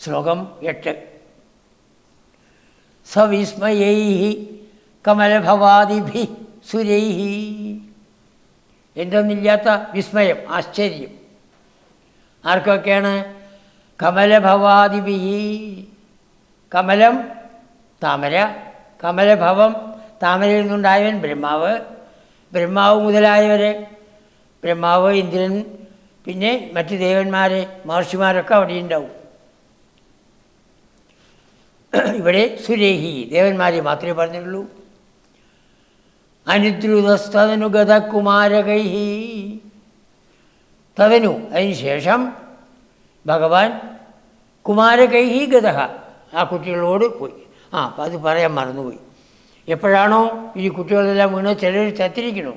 ശ്ലോകം 8. സവിസ്മയൈ കമലഭവാദിഭി സുരൈ. എന്തൊന്നില്ലാത്ത വിസ്മയം, ആശ്ചര്യം. ആർക്കൊക്കെയാണ്? കമലഭവാദിഭി. കമലം താമര, കമലഭവം താമരയിൽ നിന്നുണ്ടായവൻ ബ്രഹ്മാവ്. ബ്രഹ്മാവ് മുതലായവരെ, ബ്രഹ്മാവ്, ഇന്ദ്രൻ, പിന്നെ മറ്റ് ദേവന്മാർ, മഹർഷിമാരൊക്കെ അവിടെ ഉണ്ടാവും. ഇവിടെ സുരേഹി ദേവന്മാരെ മാത്രമേ പറഞ്ഞുള്ളൂ. അനുദ്രുതസ്തനു ഗതകുമാരകൈ. തദനു അതിനുശേഷം ഭഗവാൻ കുമാരകൈ ഗത ആ കുട്ടികളോട് പോയി. അപ്പം അത് പറയാൻ മറന്നുപോയി. എപ്പോഴാണോ ഈ കുട്ടികളെല്ലാം വീണ് ചിലർ ചത്തിരിക്കണു,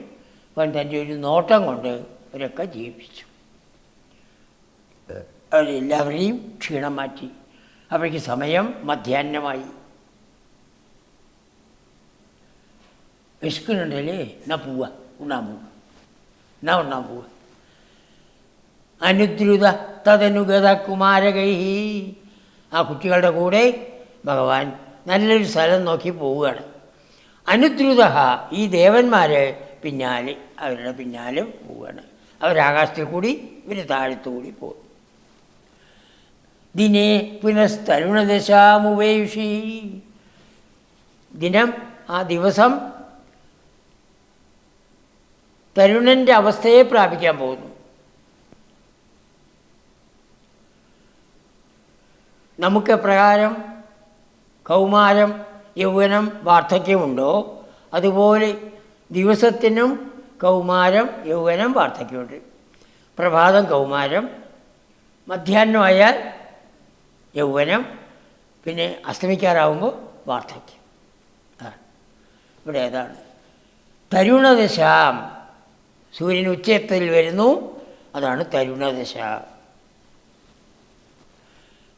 അവൻ തൻ്റെ ഒരു നോട്ടം കൊണ്ട് അവരൊക്കെ ജീവിപ്പിച്ചു. അവരെല്ലാവരെയും ക്ഷീണം മാറ്റി. അപ്പോഴേക്ക് സമയം മധ്യാഹ്നമായി. വിശക്കുന്നുണ്ടല്ലേ, എന്നാ പോവുക, ഉണ്ണാൻ പോവുക, ഉണ്ണാൻ പോവുക. അനുദ്രുത തദനുഗത കുമാരകൈ. ആ കുട്ടികളുടെ കൂടെ ഭഗവാൻ നല്ലൊരു സ്ഥലം നോക്കി പോവുകയാണ്. അനുദ്രുത ഈ ദേവന്മാർ പിന്നാലെ, അവരുടെ പിന്നാലെ പോവുകയാണ്. അവരാകാശത്തിൽ കൂടി ഇവർ താഴത്തുകൂടി പോകും. ദിനേ പുനസ്തരുണദശാമുപേക്ഷി. ദിനം, ആ ദിവസം തരുണൻ്റെ അവസ്ഥയെ പ്രാപിക്കാൻ പോകുന്നു. നമുക്ക് എപ്രകാരം കൗമാരം, യൗവനം, വാർദ്ധക്യമുണ്ടോ അതുപോലെ ദിവസത്തിനും കൗമാരം, യൗവനം, വാർദ്ധക്യമുണ്ട്. പ്രഭാതം കൗമാരം, മധ്യാഹ്നമായാൽ യൗവനം, പിന്നെ അസ്തമിക്കാറാവുമ്പോൾ വാർദ്ധക്യം. ഇവിടെ ഏതാണ്? തരുണദശാം. സൂര്യൻ ഉച്ചത്തിൽ വരുന്നു, അതാണ് തരുണദശ.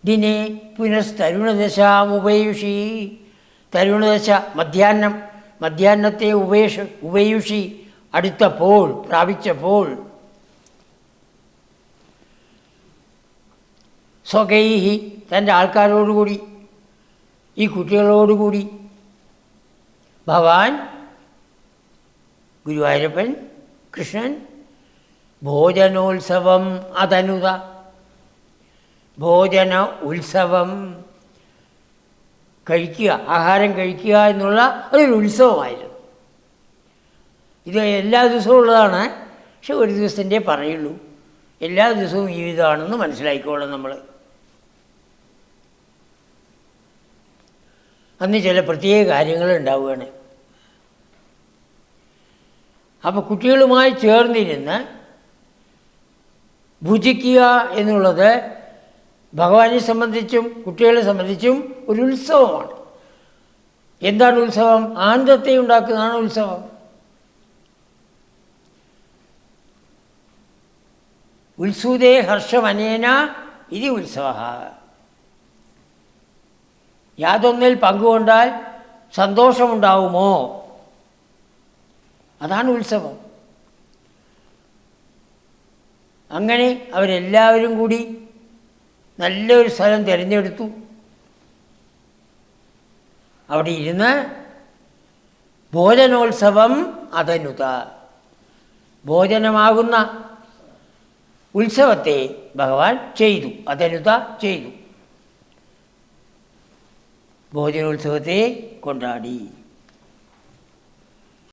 ദിനേ പുനസ്തരുണദശാമുപയുഷി. തരുണദശ മധ്യാഹ്നം, മധ്യാഹ്നത്തെ ഉപയുഷി അടുത്തപ്പോൾ, പ്രാപിച്ചപ്പോൾ. സ്വകൈഹി തൻ്റെ ആൾക്കാരോടുകൂടി, ഈ കുട്ടികളോടുകൂടി ഭഗവാൻ ഗുരുവായൂരപ്പൻ കൃഷ്ണൻ ഭോജനോത്സവം അതനുത. ഭോജന ഉത്സവം, കഴിക്കുക, ആഹാരം കഴിക്കുക എന്നുള്ള അതൊരു ഉത്സവമായിരുന്നു. ഇത് എല്ലാ ദിവസവും ഉള്ളതാണ്, പക്ഷെ ഒരു ദിവസത്തിൻ്റെ പറയുള്ളൂ. എല്ലാ ദിവസവും ഈ വിധമാണെന്ന് മനസ്സിലാക്കിക്കോളാം നമ്മൾ. അന്ന് ചില പ്രത്യേക കാര്യങ്ങൾ ഉണ്ടാവുകയാണ്. അപ്പോൾ കുട്ടികളുമായി ചേർന്നിരുന്ന് ഭുജിക്കുക എന്നുള്ളത് ഭഗവാനെ സംബന്ധിച്ചും കുട്ടികളെ സംബന്ധിച്ചും ഒരു ഉത്സവമാണ്. എന്താണ് ഉത്സവം? ആനന്ദത്തെ ഉണ്ടാക്കുന്നതാണ് ഉത്സവം. ഉത്സുതേ ഹർഷമനേന ഇത് ഉത്സവ. യാതൊന്നിൽ പങ്കുകൊണ്ടാൽ സന്തോഷമുണ്ടാവുമോ, അതാണ് ഉത്സവം. അങ്ങനെ അവരെല്ലാവരും കൂടി നല്ലൊരു സ്ഥലം തിരഞ്ഞെടുത്തു. അവിടെ ഇരുന്ന് ഭോജനോത്സവം അതനുത. ഭോജനമാകുന്ന ഉത്സവത്തെ ഭഗവാൻ ചെയ്തു, അതനുത ചെയ്തു. ഭോജനോത്സവത്തെ കൊണ്ടാടി.